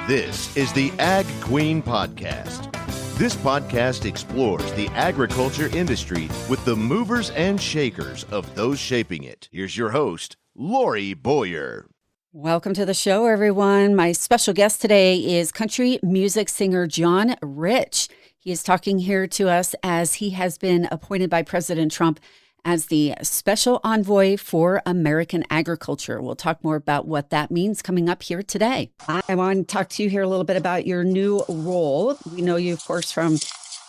This is the Ag Queen Podcast. This podcast explores the agriculture industry with the movers and shakers of those shaping it. Here's your host, Lori Boyer. Welcome to the show, everyone. My special guest today is country music singer John Rich. He is talking here to us as he has been appointed by President Trump as the Special Envoy for American Agriculture. We'll talk more about what that means coming up here today. I want to talk to you here a little bit about your new role. We know you, of course, from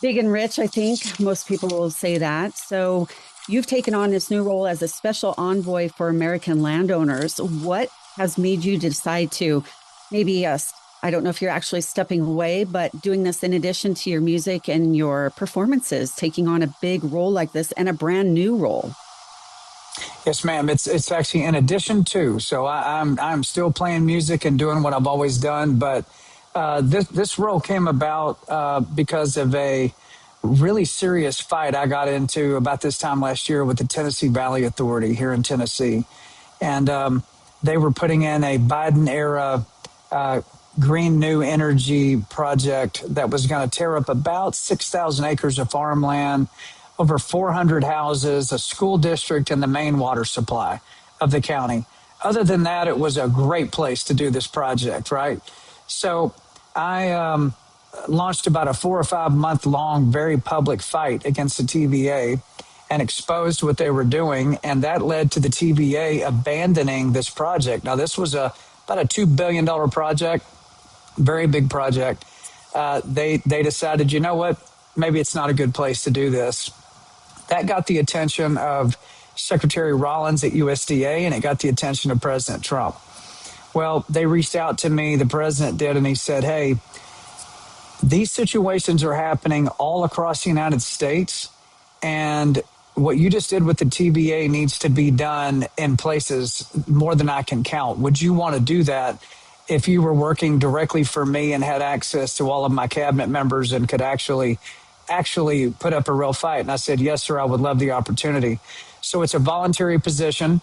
Big and Rich, I think. Most people will say that. So you've taken on this new role as a Special Envoy for American Landowners. What has made you decide to maybe, I don't know if you're actually stepping away, but doing this in addition to your music and your performances, taking on a big role like this and a brand new role? Yes, ma'am. It's actually in addition to. So I'm still playing music and doing what I've always done, but this role came about because of a really serious fight I got into about this time last year with the Tennessee Valley Authority here in Tennessee, and they were putting in a Biden-era green new energy project that was going to tear up about 6,000 acres of farmland, over 400 houses, a school district, and the main water supply of the county. Other than that, it was a great place to do this project, right? So I launched about a 4 or 5 month long, very public fight against the TVA and exposed what they were doing. And that led to the TVA abandoning this project. Now, this was about a $2 billion project, very big project. They decided, you know what, maybe it's not a good place to do this. That got the attention of Secretary Rollins at USDA, and it got the attention of President Trump. Well, they reached out to me, the president did, and he said, hey, these situations are happening all across the United States, and what you just did with the TVA needs to be done in places more than I can count. Would you want to do that if you were working directly for me and had access to all of my cabinet members and could actually put up a real fight? And I said, yes, sir, I would love the opportunity. So it's a voluntary position,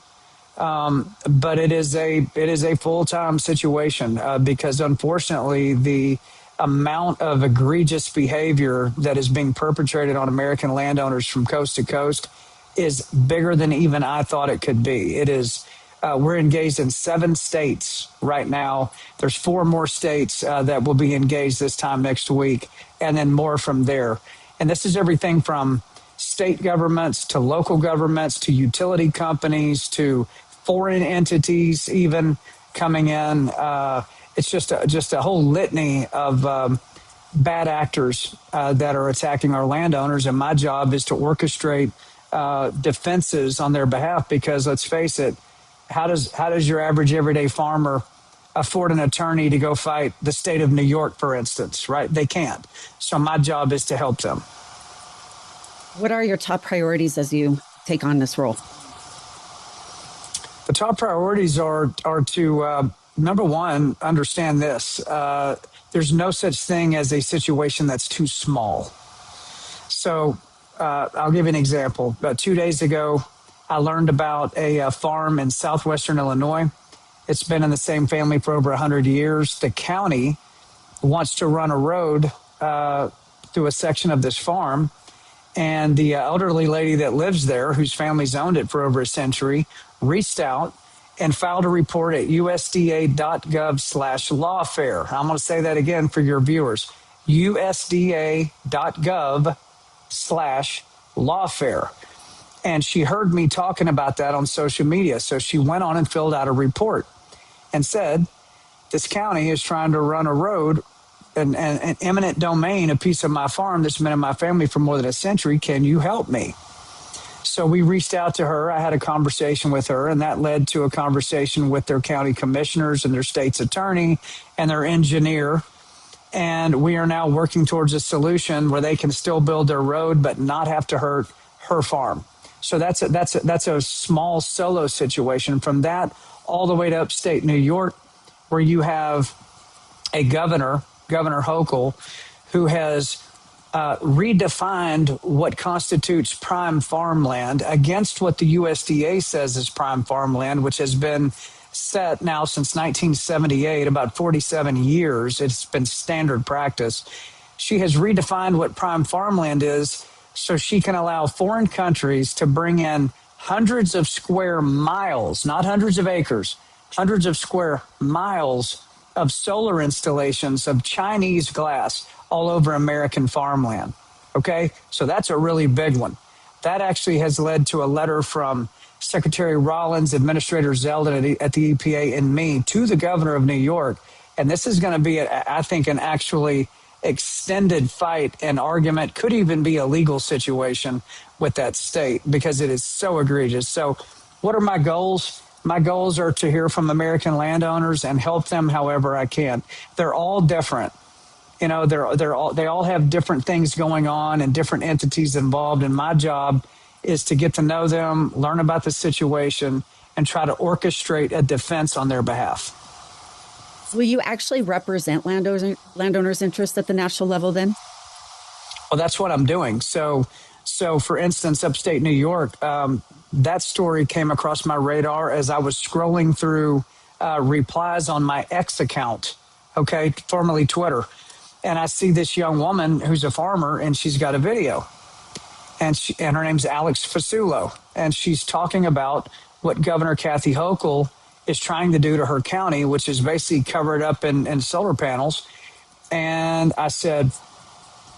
but it is a full-time situation because unfortunately the amount of egregious behavior that is being perpetrated on American landowners from coast to coast is bigger than even I thought it could be. It is, we're engaged in 7 states right now. There's 4 more states that will be engaged this time next week, and then more from there. And this is everything from state governments to local governments to utility companies to foreign entities even coming in. It's just a whole litany of bad actors that are attacking our landowners, and my job is to orchestrate defenses on their behalf. Because let's face it, how does your average everyday farmer afford an attorney to go fight the state of New York, for instance? Right? They can't. So my job is to help them. What are your top priorities as you take on this role? The top priorities are to number one, understand this. There's no such thing as a situation that's too small. So I'll give you an example. About 2 days ago, I learned about a farm in southwestern Illinois. It's been in the same family for over 100 years. The county wants to run a road through a section of this farm. And the elderly lady that lives there, whose family's owned it for over a century, reached out and filed a report at usda.gov/lawfair. I'm going to say that again for your viewers. usda.gov/lawfair. And she heard me talking about that on social media. So she went on and filled out a report and said, this county is trying to run a road, an eminent domain, a piece of my farm that's been in my family for more than a century. Can you help me? So we reached out to her. I had a conversation with her, and that led to a conversation with their county commissioners and their state's attorney and their engineer. And we are now working towards a solution where they can still build their road but not have to hurt her farm. So that's a small solo situation. From that all the way to upstate New York, where you have a Governor Hochul, who has redefined what constitutes prime farmland against what the USDA says is prime farmland, which has been set now since 1978, about 47 years. It's been standard practice. She has redefined what prime farmland is so she can allow foreign countries to bring in hundreds of square miles, not hundreds of acres, hundreds of square miles of solar installations of Chinese glass all over American farmland. Okay, so that's a really big one. That actually has led to a letter from Secretary Rollins, Administrator Zeldin at the EPA, and me to the governor of New York. And this is going to be, I think, an actually extended fight and argument, could even be a legal situation with that state because it is so egregious. So what are my goals? My goals are to hear from American landowners and help them however I can. They're all different. You know, they all have different things going on and different entities involved. And my job is to get to know them, learn about the situation, and try to orchestrate a defense on their behalf. Will you actually represent landowners' interests at the national level then? Well, that's what I'm doing. So for instance, upstate New York, that story came across my radar as I was scrolling through replies on my X account, okay, formerly Twitter. And I see this young woman who's a farmer, and she's got a video. And her name's Alex Fasulo. And she's talking about what Governor Kathy Hochul is trying to do to her county, which is basically covered up in solar panels. And I said,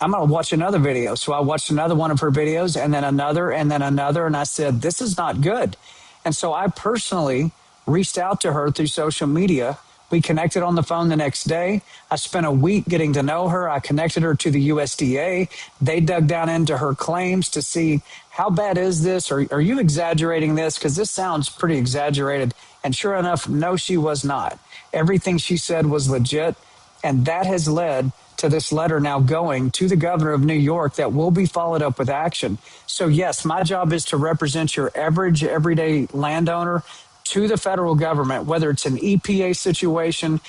I'm going to watch another video. So I watched another one of her videos, and then another, and then another. And I said, this is not good. And so I personally reached out to her through social media. We connected on the phone the next day. I spent a week getting to know her. I connected her to the USDA. They dug down into her claims to see how bad is this? Are you exaggerating this? Because this sounds pretty exaggerated. And sure enough, no, she was not. Everything she said was legit. And that has led to this letter now going to the governor of New York that will be followed up with action. So yes, my job is to represent your average, everyday landowner to the federal government, whether it's an EPA situation,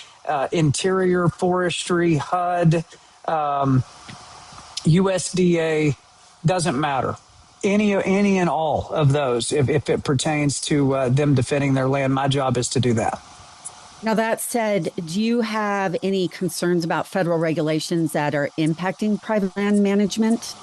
Interior, Forestry, HUD, USDA, doesn't matter. Any and all of those, if it pertains to them defending their land, my job is to do that. Now, that said, do you have any concerns about federal regulations that are impacting private land management?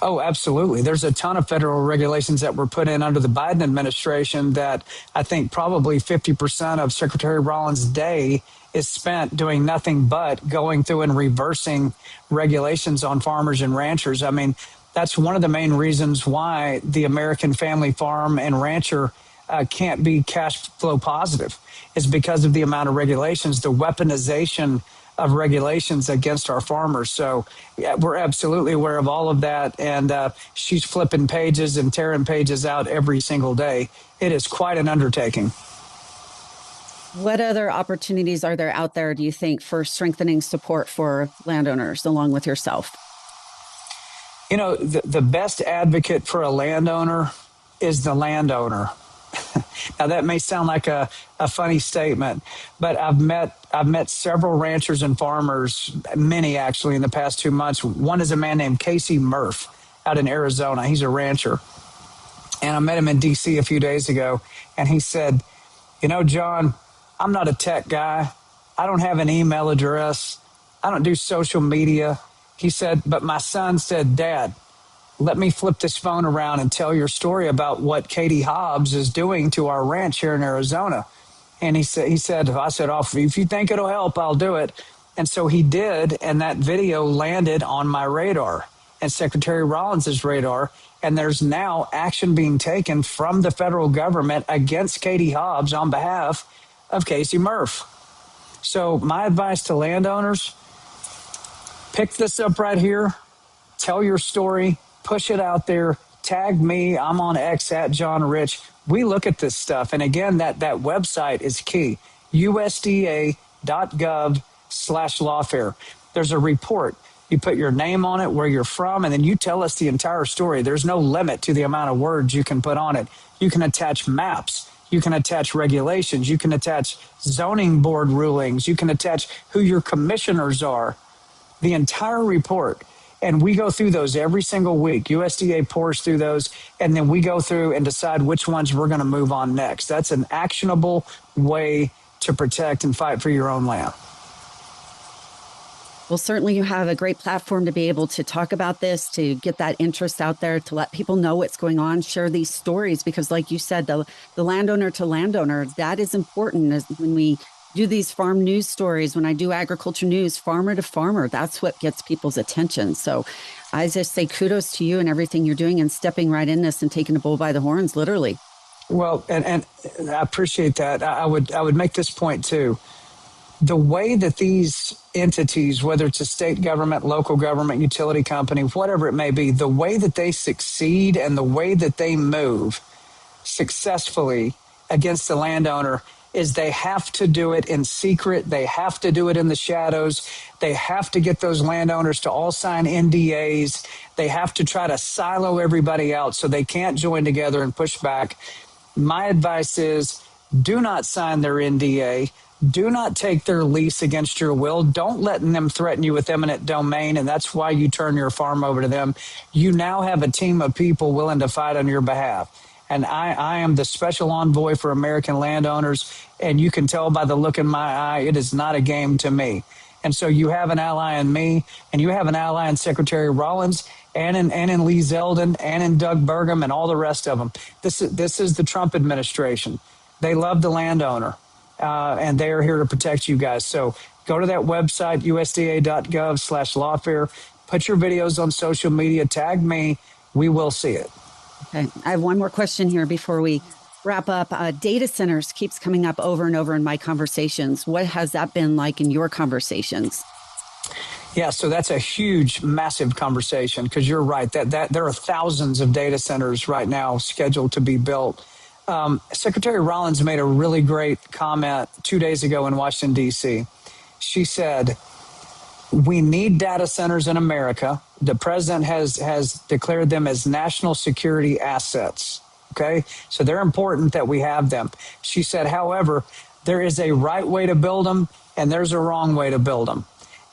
Oh, absolutely. There's a ton of federal regulations that were put in under the Biden administration that I think probably 50% of Secretary Rollins' day is spent doing nothing but going through and reversing regulations on farmers and ranchers. I mean, that's one of the main reasons why the American family farm and rancher can't be cash flow positive, is because of the amount of regulations, the weaponization of regulations against our farmers. So yeah, we're absolutely aware of all of that. And she's flipping pages and tearing pages out every single day. It is quite an undertaking. What other opportunities are there out there, do you think, for strengthening support for landowners along with yourself? You know, the best advocate for a landowner is the landowner. Now, that may sound like a funny statement, but I've met several ranchers and farmers, many actually, in the past 2 months. One is a man named Casey Murph out in Arizona. He's a rancher. And I met him in D.C. a few days ago, and he said, you know, John, I'm not a tech guy. I don't have an email address. I don't do social media. He said, but my son said, Dad, let me flip this phone around and tell your story about what Katie Hobbs is doing to our ranch here in Arizona. And I said, oh, if you think it'll help, I'll do it. And so he did. And that video landed on my radar and Secretary Rollins' radar. And there's now action being taken from the federal government against Katie Hobbs on behalf of Casey Murph. So my advice to landowners, pick this up right here, tell your story, push it out there, tag me. I'm on X at John Rich. We look at this stuff. And again, that website is key, usda.gov/lawfair. There's a report. You put your name on it, where you're from, and then you tell us the entire story. There's no limit to the amount of words you can put on it. You can attach maps. You can attach regulations. You can attach zoning board rulings. You can attach who your commissioners are. The entire report And we go through those every single week. USDA pours through those, and then we go through and decide which ones we're going to move on next. That's an actionable way to protect and fight for your own land. Well, certainly you have a great platform to be able to talk about this, to get that interest out there, to let people know what's going on, share these stories, because like you said, the landowner to landowner, that is important. As when we do these farm news stories, when I do agriculture news, farmer to farmer, that's what gets people's attention. So I just say kudos to you and everything you're doing and stepping right in this and taking the bull by the horns, literally. Well, and I appreciate that. I would make this point too. The way that these entities, whether it's a state government, local government, utility company, whatever it may be, the way that they succeed and the way that they move successfully against the landowner is they have to do it in secret. They have to do it in the shadows. They have to get those landowners to all sign NDAs. They have to try to silo everybody out so they can't join together and push back. My advice is do not sign their NDA. Do not take their lease against your will. Don't let them threaten you with eminent domain, and that's why you turn your farm over to them. You now have a team of people willing to fight on your behalf. And I am the special envoy for American landowners, and you can tell by the look in my eye, it is not a game to me. And so you have an ally in me, and you have an ally in Secretary Rollins, and in Lee Zeldin, and in Doug Burgum, and all the rest of them. This is the Trump administration. They love the landowner. And they are here to protect you guys. So go to that website, usda.gov/lawfair. Put your videos on social media. Tag me. We will see it. Okay. I have one more question here before we wrap up. Data centers keeps coming up over and over in my conversations. What has that been like in your conversations? Yeah, so that's a huge, massive conversation because you're right. That there are thousands of data centers right now scheduled to be built. Secretary Rollins made a really great comment 2 days ago in Washington, D.C. She said, we need data centers in America. The president has declared them as national security assets. Okay, so they're important that we have them. She said, however, there is a right way to build them and there's a wrong way to build them.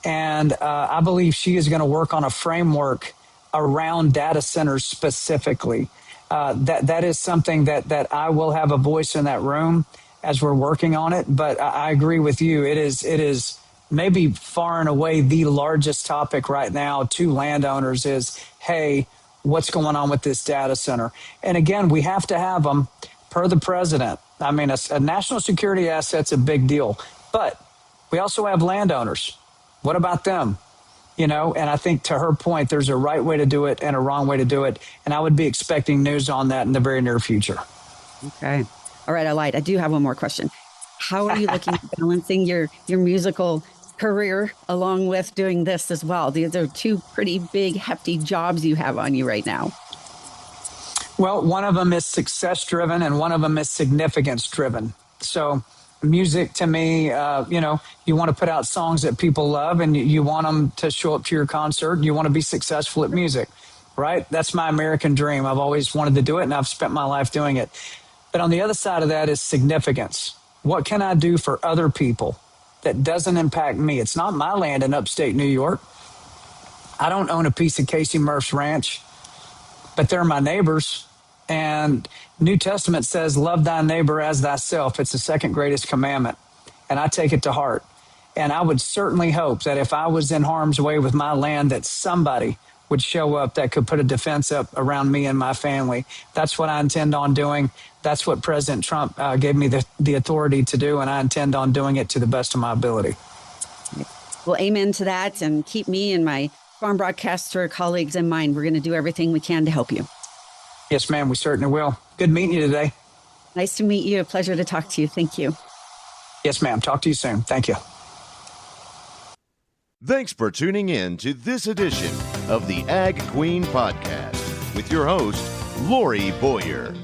And I believe she is going to work on a framework around data centers specifically. That is something that I will have a voice in that room as we're working on it. But I agree with you. It is maybe far and away the largest topic right now to landowners is, hey, what's going on with this data center? And again, we have to have them per the president. I mean, a national security asset's a big deal, but we also have landowners. What about them? You know, and I think to her point, there's a right way to do it and a wrong way to do it. And I would be expecting news on that in the very near future. Okay. All right. I lied. I do have one more question. How are you looking at balancing your musical career along with doing this as well? These are two pretty big, hefty jobs you have on you right now. Well, one of them is success driven and one of them is significance driven. So music to me, you want to put out songs that people love and you want them to show up to your concert. You want to be successful at music, right? That's my American dream. I've always wanted to do it and I've spent my life doing it. But on the other side of that is significance. What can I do for other people that doesn't impact me? It's not my land in upstate New York. I don't own a piece of Casey Murph's ranch, but they're my neighbors. And New Testament says, love thy neighbor as thyself. It's the second greatest commandment. And I take it to heart. And I would certainly hope that if I was in harm's way with my land, that somebody would show up that could put a defense up around me and my family. That's what I intend on doing. That's what President Trump gave me the authority to do. And I intend on doing it to the best of my ability. Well, amen to that. And keep me and my farm broadcaster colleagues in mind. We're going to do everything we can to help you. Yes, ma'am, we certainly will. Good meeting you today. Nice to meet you. A pleasure to talk to you. Thank you. Yes, ma'am. Talk to you soon. Thank you. Thanks for tuning in to this edition of the Ag Queen Podcast with your host, Lori Boyer.